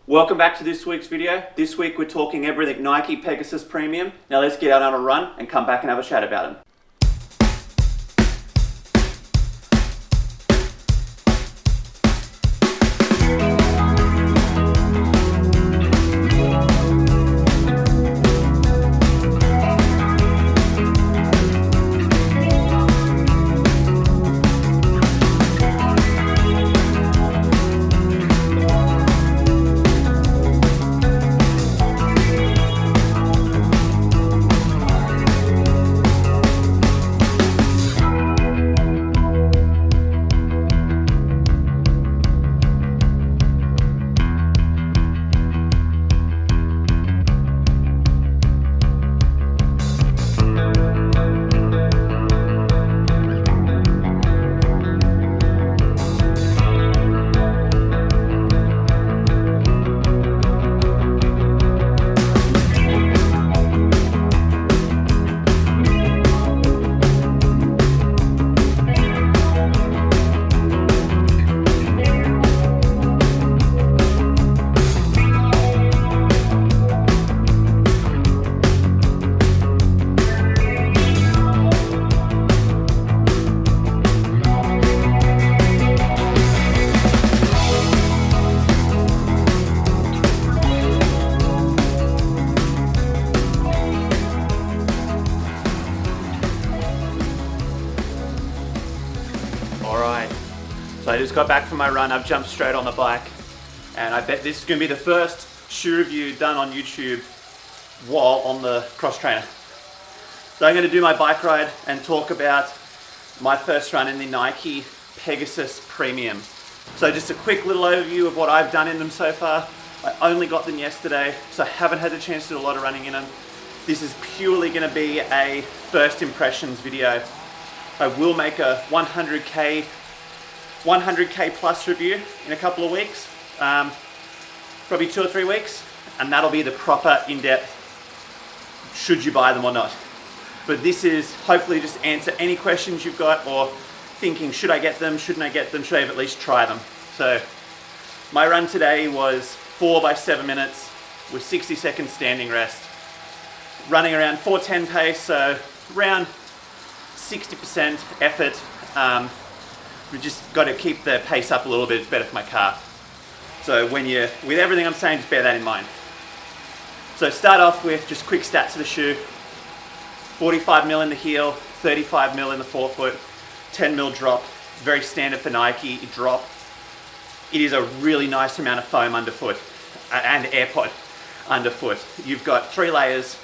Welcome back to this week's video. This week we're talking everything Nike Pegasus Premium. Now let's get out on a run and come back and have a chat about them. Alright, so I just got back from my run. I've jumped straight on the bike, and I bet this is going to be the first shoe review done on YouTube while on the cross trainer. So I'm going to do my bike ride and talk about my first run in the Nike Pegasus Premium. So just a quick little overview of what I've done in them so far. I only got them yesterday, so I haven't had the chance to do a lot of running in them. This is purely going to be a first impressions video. I will make a 100k plus review in a couple of weeks, probably 2 or 3 weeks, and that'll be the proper in-depth should you buy them or not. But this is hopefully just answer any questions you've got, or thinking should I get them, shouldn't I get them, should I at least try them. So my run today was 4 by 7 minutes with 60 seconds standing rest, running around 4:10 pace, so around 60% effort. We just got to keep the pace up a little bit. It's better for my calf. So with everything I'm saying, just bear that in mind. So start off with just quick stats of the shoe. 45 mil in the heel, 35 mil in the forefoot, 10 mil drop. Very standard for Nike drop. It is a really nice amount of foam underfoot and AirPod underfoot. You've got 3 layers.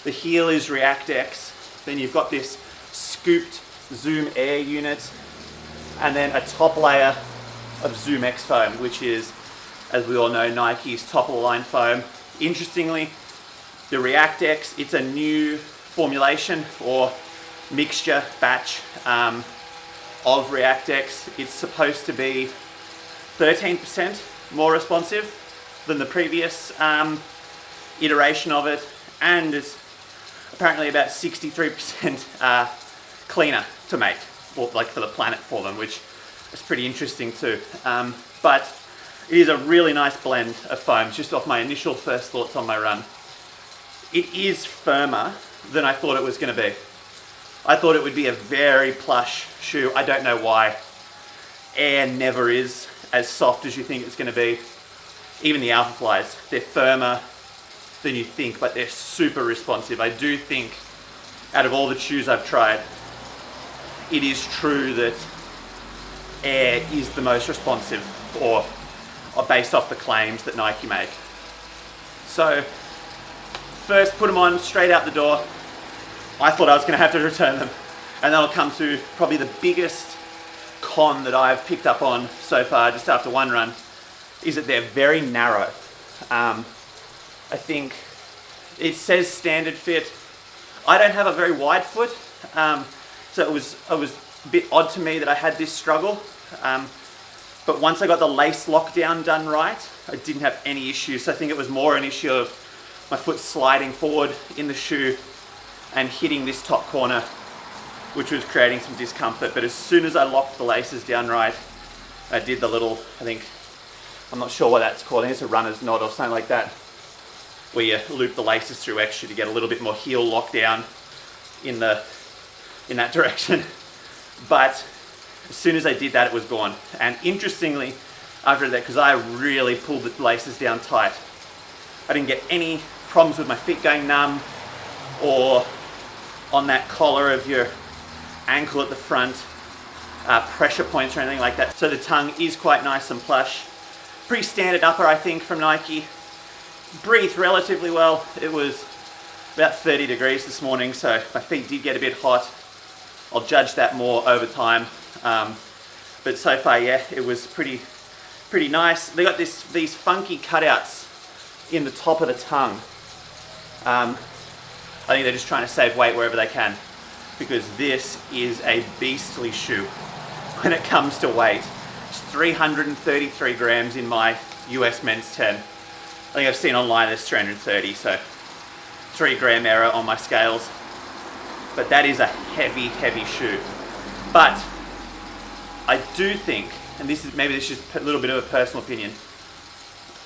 The heel is React X. Then you've got this scooped Zoom Air unit, and then a top layer of Zoom X foam, which is, as we all know, Nike's top of the line foam. Interestingly, the React X, it's a new formulation or mixture batch of React X. It's supposed to be 13% more responsive than the previous iteration of it, and it's apparently about 63% cleaner to make, or like for the planet for them, which is pretty interesting too. But it is a really nice blend of foams, just off my initial first thoughts on my run. It is firmer than I thought it was going to be. I thought it would be a very plush shoe. I don't know why. Air never is as soft as you think it's going to be. Even the Alpha Flies, they're firmer than you think, but they're super responsive. I do think out of all the shoes I've tried, it is true that Air is the most responsive, or based off the claims that Nike make. So first put them on straight out the door. I thought I was going to have to return them, and that'll come to probably the biggest con that I've picked up on so far just after one run, is that they're very narrow. I think it says standard fit. I don't have a very wide foot, so it was a bit odd to me that I had this struggle. But once I got the lace lockdown done right, I didn't have any issues. So I think it was more an issue of my foot sliding forward in the shoe and hitting this top corner, which was creating some discomfort. But as soon as I locked the laces down right, I did the little, I think, I'm not sure what that's called. I think it's a runner's knot or something like that, where you loop the laces through extra to get a little bit more heel lockdown in that direction. But as soon as I did that, it was gone. And interestingly, after that, because I really pulled the laces down tight, I didn't get any problems with my feet going numb or on that collar of your ankle at the front, pressure points or anything like that. So the tongue is quite nice and plush. Pretty standard upper, I think, from Nike. Breathed relatively well. It was about 30 degrees this morning, so my feet did get a bit hot. I'll judge that more over time. But so far, yeah, it was pretty nice. They got these funky cutouts in the top of the tongue. I think they're just trying to save weight wherever they can, because this is a beastly shoe when it comes to weight. It's 333 grams in my US men's 10. I think I've seen online there's 330, so 3-gram error on my scales. But that is a heavy, heavy shoe. But I do think, and this is just a little bit of a personal opinion,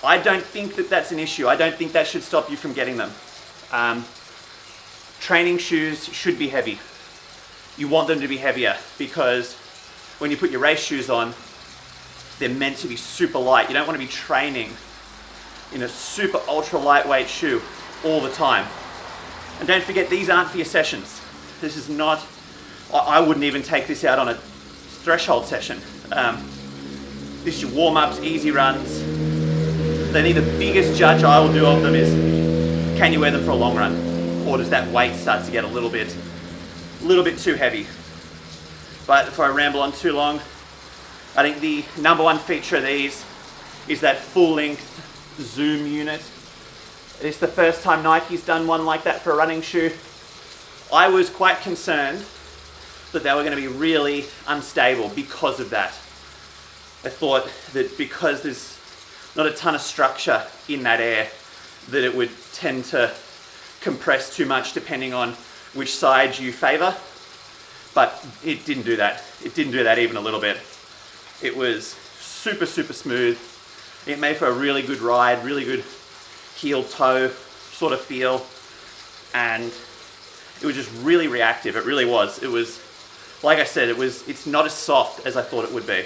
I don't think that that's an issue. I don't think that should stop you from getting them. Training shoes should be heavy. You want them to be heavier because when you put your race shoes on, they're meant to be super light. You don't want to be training in a super ultra lightweight shoe all the time. And don't forget, these aren't for your sessions. This is not, I wouldn't even take this out on a threshold session. This is your warm-ups, easy runs. I think the biggest judge I will do of them is, can you wear them for a long run? Or does that weight start to get a little bit too heavy? But before I ramble on too long, I think the number one feature of these is that full-length zoom unit. It's the first time Nike's done one like that for a running shoe. I was quite concerned that they were going to be really unstable because of that. I thought that because there's not a ton of structure in that air, that it would tend to compress too much depending on which side you favor. But it didn't do that. It didn't do that even a little bit. It was super, super smooth. It made for a really good ride, really good heel toe sort of feel. And it was just really reactive. It really was. It was, like I said, it's not as soft as I thought it would be.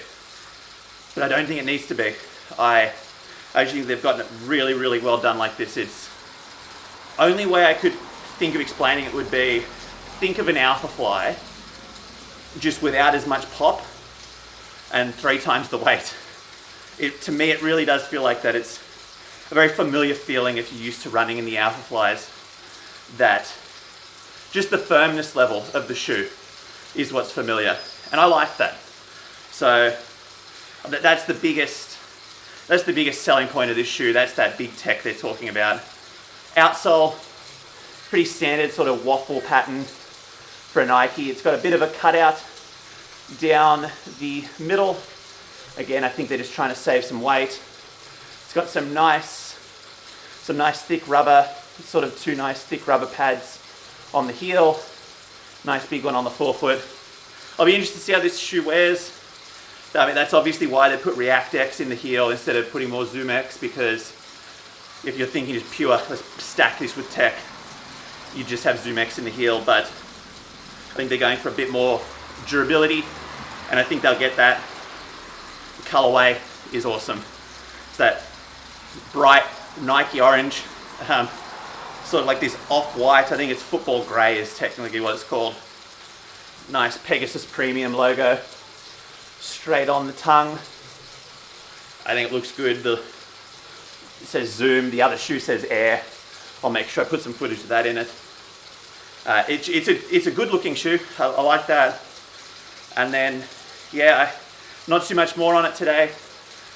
But I don't think it needs to be. I actually think they've gotten it really, really well done like this. It's only way I could think of explaining it would be, think of an Alpha Fly just without as much pop and 3 times the weight. To me, it really does feel like that. It's a very familiar feeling if you're used to running in the Alpha Flies, that just the firmness level of the shoe is what's familiar. And I like that. So that's the biggest selling point of this shoe. That's that big tech they're talking about. Outsole, pretty standard sort of waffle pattern for a Nike. It's got a bit of a cutout down the middle. Again, I think they're just trying to save some weight. It's got some nice thick rubber, sort of 2 nice thick rubber pads on the heel. Nice big one on the forefoot. I'll be interested to see how this shoe wears. I mean, that's obviously why they put React X in the heel instead of putting more Zoom X, because if you're thinking just pure, let's stack this with tech, you just have Zoom X in the heel. But I think they're going for a bit more durability, and I think they'll get that. The colorway is awesome. It's that bright Nike orange, sort of like this off-white. I think it's football grey is technically what it's called. Nice Pegasus Premium logo, straight on the tongue. I think it looks good. It says Zoom, the other shoe says Air. I'll make sure I put some footage of that in it. It's a good looking shoe. I like that. And then, yeah, not too much more on it today.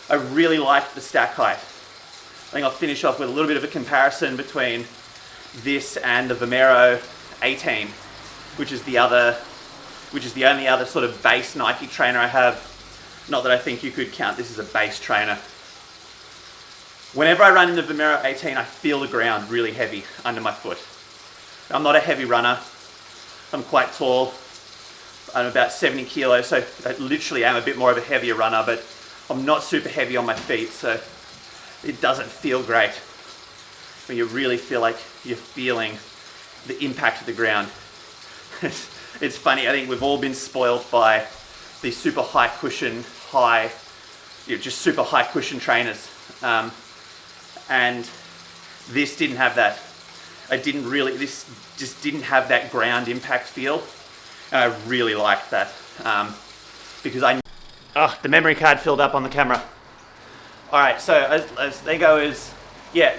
I really like the stack height. I think I'll finish off with a little bit of a comparison between this and the Vomero 18, which is the only other sort of base Nike trainer I have. Not that I think you could count this as a base trainer. Whenever I run in the Vomero 18, I feel the ground really heavy under my foot. I'm not a heavy runner. I'm quite tall. I'm about 70 kilos, so I literally am a bit more of a heavier runner, but I'm not super heavy on my feet, so it doesn't feel great when you really feel like you're feeling the impact of the ground. It's funny, I think we've all been spoiled by these super high cushion, just super high cushion trainers. And this didn't have that. This just didn't have that ground impact feel. And I really liked that. Because the memory card filled up on the camera. All right, so as they go is, yeah,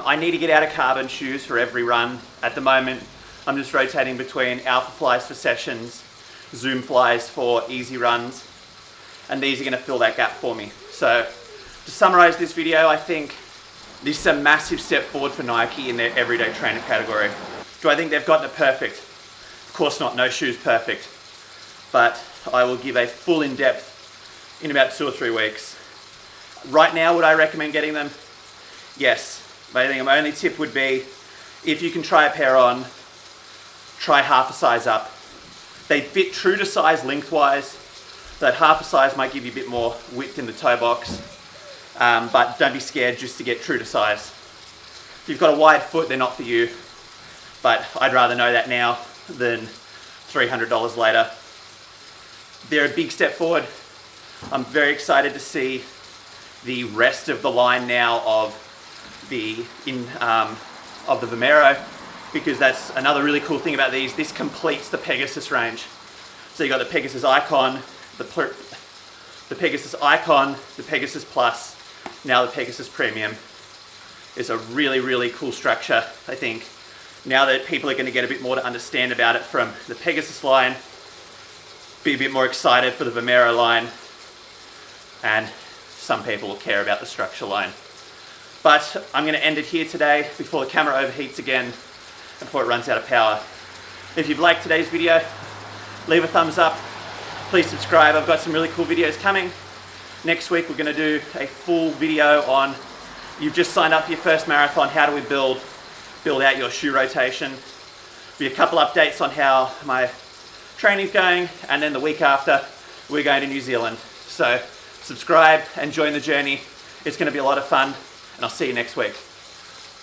I need to get out of carbon shoes for every run. At the moment, I'm just rotating between Alpha Flies for sessions, Zoom Flies for easy runs, and these are gonna fill that gap for me. So to summarize this video, I think this is a massive step forward for Nike in their everyday trainer category. Do I think they've gotten it perfect? Of course not, no shoe's perfect. But I will give a full in-depth in about 2 or 3 weeks. Right now, would I recommend getting them? Yes. But I think my only tip would be, if you can try a pair on, try half a size up. They fit true to size lengthwise. That half a size might give you a bit more width in the toe box. But don't be scared just to get true to size. If you've got a wide foot, they're not for you. But I'd rather know that now than $300 later. They're a big step forward. I'm very excited to see the rest of the line now of the Vomero, because that's another really cool thing about these. This completes the Pegasus range. So you got the Pegasus Icon, the Pegasus Icon, the Pegasus Plus, now the Pegasus Premium. It's a really, really cool structure, I think. Now that people are going to get a bit more to understand about it from the Pegasus line, be a bit more excited for the Vomero line, and some people will care about the structure line. But I'm going to end it here today before the camera overheats again and before it runs out of power. If you've liked today's video, leave a thumbs up. Please subscribe. I've got some really cool videos coming. Next week we're going to do a full video on, you've just signed up for your first marathon, how do we build out your shoe rotation. Be a couple updates on how my training's going, and then the week after we're going to New Zealand. So subscribe and join the journey. It's going to be a lot of fun, and I'll see you next week.